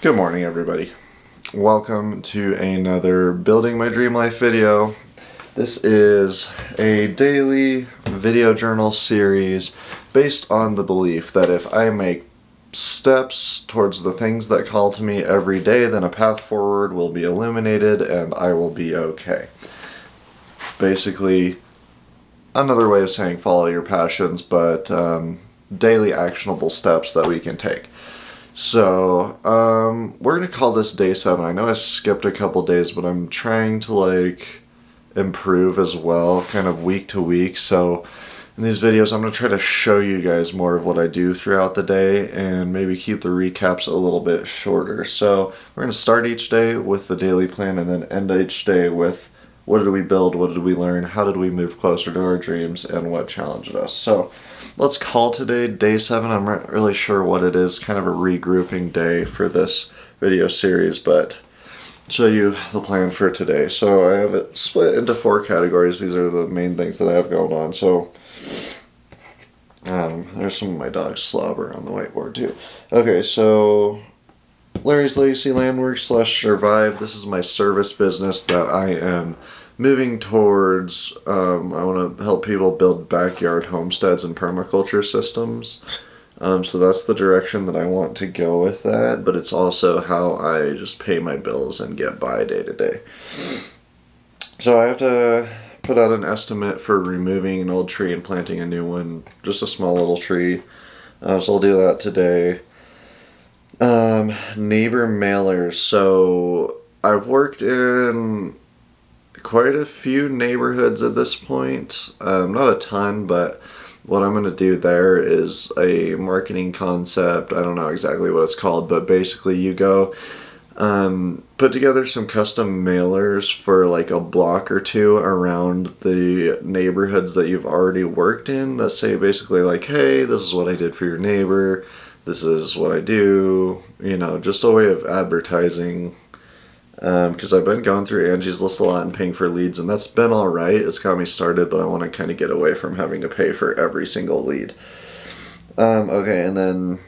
Good morning, everybody. Welcome to another Building My Dream Life video. This is a daily video journal series based on the belief that if I make steps towards the things that call to me every day, then a path forward will be illuminated and I will be okay. Basically, another way of saying follow your passions, but daily actionable steps that we can take. So, we're going to call this day 7. I know I skipped a couple days, but I'm trying to, improve as well, kind of week to week. So, in these videos, I'm going to try to show you guys more of what I do throughout the day and maybe keep the recaps a little bit shorter. So, we're going to start each day with the daily plan and then end each day with what did we build, what did we learn, how did we move closer to our dreams, and what challenged us. So, let's call today day 7. I'm not really sure what it is, kind of a regrouping day for this video series, but I'll show you the plan for today. So I have it split into 4 categories. These are the main things that I have going on. So there's some of my dog's slobber on the whiteboard too. Okay, so Larry's Legacy Landworks / Survive. This is my service business that I am moving towards. I want to help people build backyard homesteads and permaculture systems. So that's the direction that I want to go with that, but it's also how I just pay my bills and get by day to day. So I have to put out an estimate for removing an old tree and planting a new one, just a small little tree. So I'll do that today. Neighbor mailers. So I've worked in quite a few neighborhoods at this point. Not a ton, but what I'm going to do there is a marketing concept. I don't know exactly what it's called, but basically you go put together some custom mailers for like a block or two around the neighborhoods that you've already worked in that say basically like, hey, this is what I did for your neighbor. This is what I do. You know, just a way of advertising. Because I've been going through Angie's List a lot and paying for leads, and that's been alright. It's got me started, but I want to kind of get away from having to pay for every single lead. Okay, and then,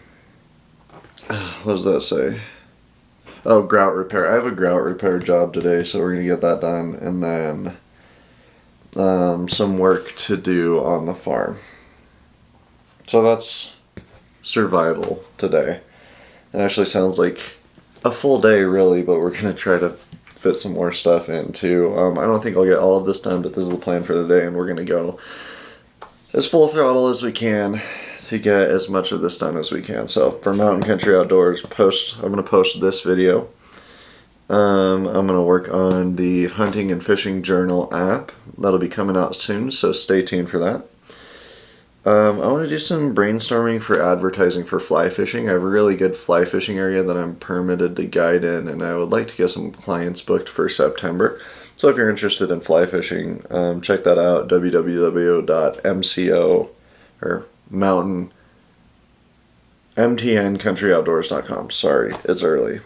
what does that say? Oh, grout repair. I have a grout repair job today, so we're going to get that done. And then, some work to do on the farm. So that's survival today. It actually sounds like a full day really, but we're going to try to fit some more stuff in too. I don't think I'll get all of this done, but this is the plan for the day, and we're going to go as full throttle as we can to get as much of this done as we can. So for Mountain Country Outdoors, I'm going to post this video. I'm going to work on the Hunting and Fishing Journal app. That'll be coming out soon, so stay tuned for that. I want to do some brainstorming for advertising for fly fishing. I have a really good fly fishing area that I'm permitted to guide in, and I would like to get some clients booked for September. So if you're interested in fly fishing, check that out, www.mco or mtncountry-outdoors.com. Sorry, it's early.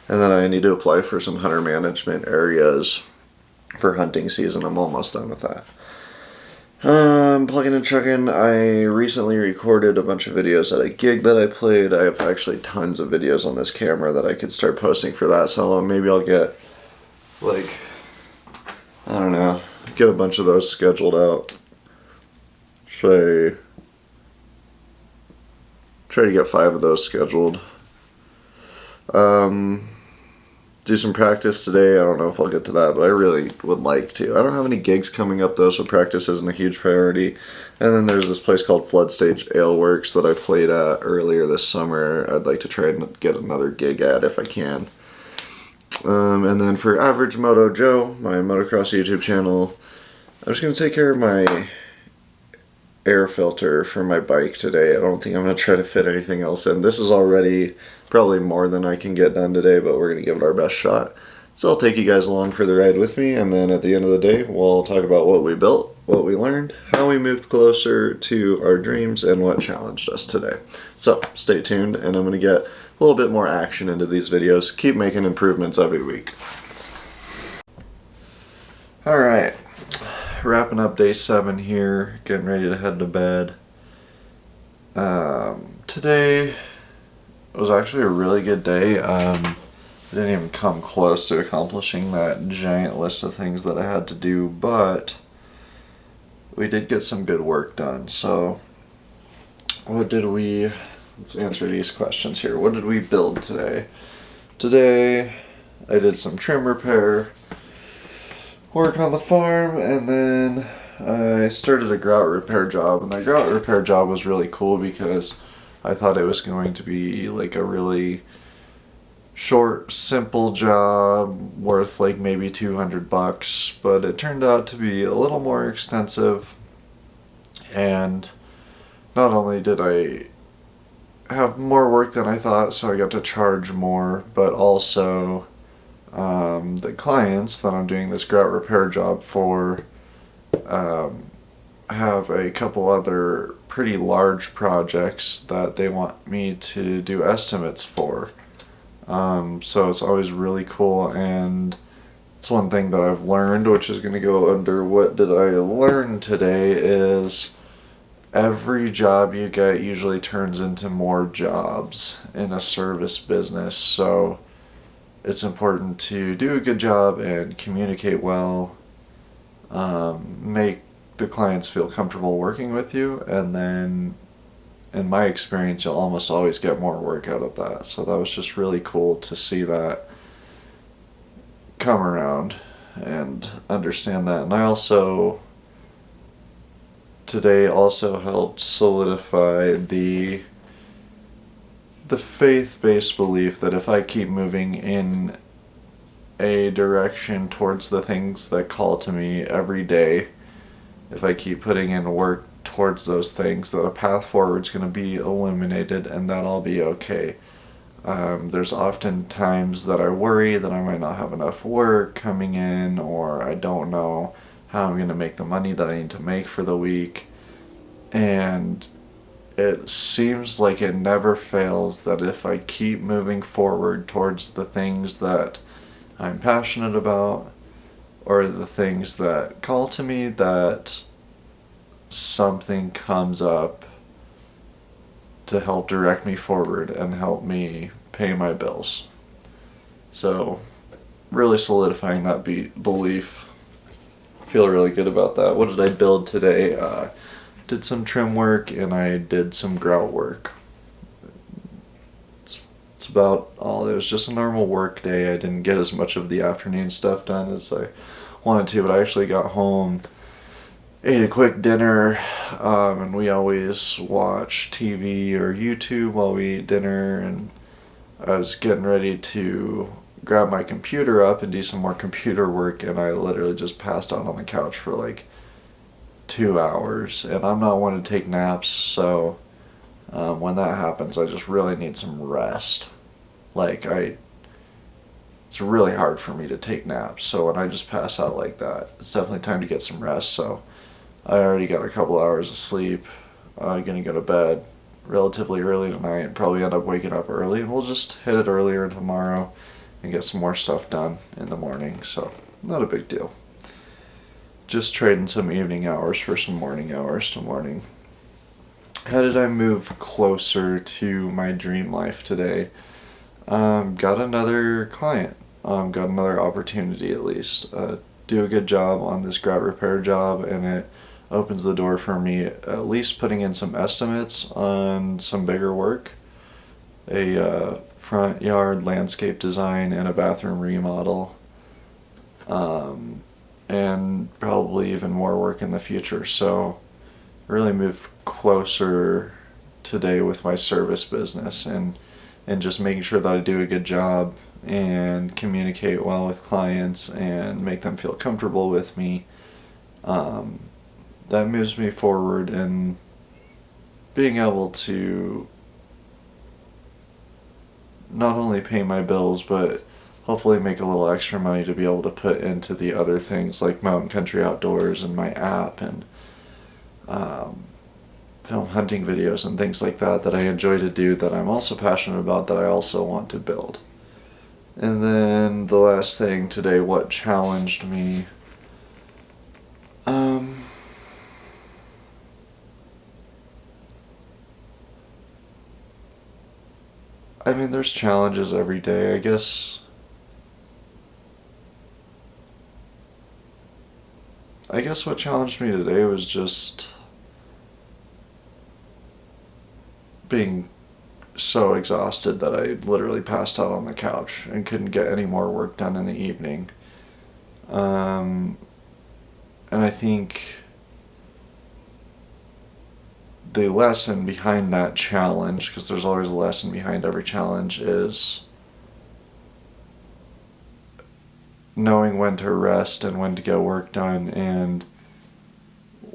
And then I need to apply for some hunter management areas for hunting season. I'm almost done with that. Plugging and chugging. I recently recorded a bunch of videos at a gig that I played. I have actually tons of videos on this camera that I could start posting for that, so maybe I'll get, I don't know, get a bunch of those scheduled out. Try to get 5 of those scheduled. Do some practice today. I don't know if I'll get to that, but I really would like to. I don't have any gigs coming up though, so practice isn't a huge priority. And then there's this place called Flood Stage Ale Works that I played at earlier this summer. I'd like to try and get another gig at if I can. And then for Average Moto Joe, my motocross YouTube channel, I'm just going to take care of my air filter for my bike today. I don't think I'm going to try to fit anything else in. This is already probably more than I can get done today, but we're going to give it our best shot. So I'll take you guys along for the ride with me, and then at the end of the day, we'll talk about what we built, what we learned, how we moved closer to our dreams, and what challenged us today. So stay tuned, and I'm going to get a little bit more action into these videos. Keep making improvements every week. Alright, wrapping up day 7 here, getting ready to head to bed. Today It was actually a really good day. I didn't even come close to accomplishing that giant list of things that I had to do, but we did get some good work done. So, let's answer these questions here. What did we build today? Today, I did some trim repair, work on the farm, and then I started a grout repair job. And that grout repair job was really cool because I thought it was going to be like a really short, simple job worth like maybe $200, but it turned out to be a little more extensive. And not only did I have more work than I thought, so I got to charge more, but also the clients that I'm doing this grout repair job for have a couple other pretty large projects that they want me to do estimates for. So it's always really cool, and it's one thing that I've learned, which is going to go under what did I learn today, is every job you get usually turns into more jobs in a service business. So it's important to do a good job and communicate well, make the clients feel comfortable working with you, and then in my experience you'll almost always get more work out of that. So that was just really cool to see that come around and understand that. And I also today also helped solidify the faith-based belief that if I keep moving in a direction towards the things that call to me every day, if I keep putting in work towards those things, that a path forward is going to be illuminated and that I'll be okay. There's often times that I worry that I might not have enough work coming in, or I don't know how I'm going to make the money that I need to make for the week. And it seems like it never fails that if I keep moving forward towards the things that I'm passionate about, or the things that call to me, that something comes up to help direct me forward and help me pay my bills. So, really solidifying that belief. Feel really good about that. What did I build today? Did some trim work and I did some grout work. It's about all. It was just a normal work day. I didn't get as much of the afternoon stuff done as I wanted to, but I actually got home, ate a quick dinner, and we always watch TV or YouTube while we eat dinner, and I was getting ready to grab my computer up and do some more computer work, and I literally just passed out on the couch for like 2 hours, and I'm not one to take naps, so when that happens I just really need some rest. It's really hard for me to take naps, so when I just pass out like that, it's definitely time to get some rest. So I already got a couple hours of sleep. I'm gonna go to bed relatively early tonight and probably end up waking up early, and we'll just hit it earlier tomorrow and get some more stuff done in the morning. So not a big deal. Just trading some evening hours for some morning hours to morning. How did I move closer to my dream life today? Got another client. Got another opportunity at least. Do a good job on this grout repair job, and it opens the door for me at least putting in some estimates on some bigger work. A front yard landscape design and a bathroom remodel. And probably even more work in the future. So really moved closer today with my service business, and just making sure that I do a good job and communicate well with clients and make them feel comfortable with me. That moves me forward in being able to not only pay my bills, but hopefully make a little extra money to be able to put into the other things like Mountain Country Outdoors and my app, and film hunting videos and things like that I enjoy to do, that I'm also passionate about, that I also want to build. And then the last thing today, what challenged me? I mean, there's challenges every day. I guess what challenged me today was just being so exhausted that I literally passed out on the couch and couldn't get any more work done in the evening. Um, and I think the lesson behind that challenge, because there's always a lesson behind every challenge, is knowing when to rest and when to get work done, and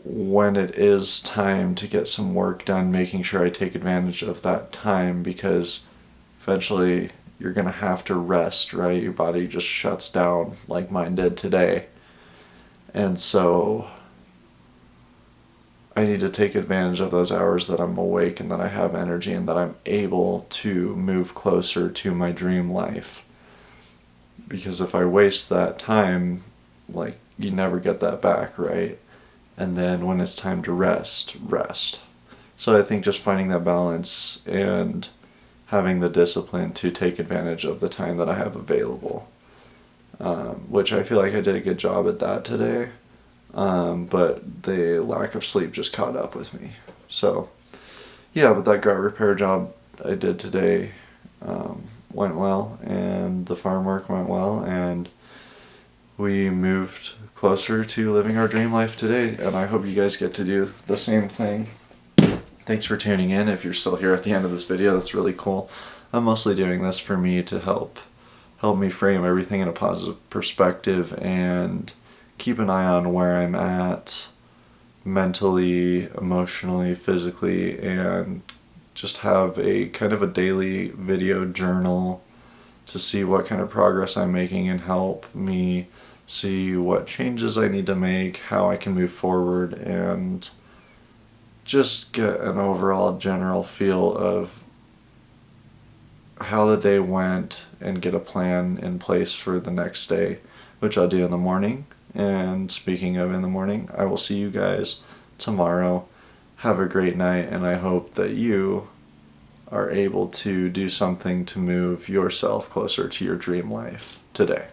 when it is time to get some work done, making sure I take advantage of that time, because eventually you're going to have to rest, right? Your body just shuts down like mine did today. And so I need to take advantage of those hours that I'm awake and that I have energy and that I'm able to move closer to my dream life. Because if I waste that time, like, you never get that back, right? And then when it's time to rest. So I think just finding that balance and having the discipline to take advantage of the time that I have available, which I feel like I did a good job at that today, but the lack of sleep just caught up with me. So yeah, but that gut repair job I did today went well, and the farm work went well, and we moved closer to living our dream life today, and I hope you guys get to do the same thing. Thanks for tuning in. If you're still here at the end of this video, that's really cool. I'm mostly doing this for me to help me frame everything in a positive perspective and keep an eye on where I'm at mentally, emotionally, physically, and just have a kind of a daily video journal to see what kind of progress I'm making and help me see what changes I need to make, how I can move forward, and just get an overall general feel of how the day went and get a plan in place for the next day, which I'll do in the morning. And speaking of in the morning, I will see you guys tomorrow. Have a great night, and I hope that you are able to do something to move yourself closer to your dream life today.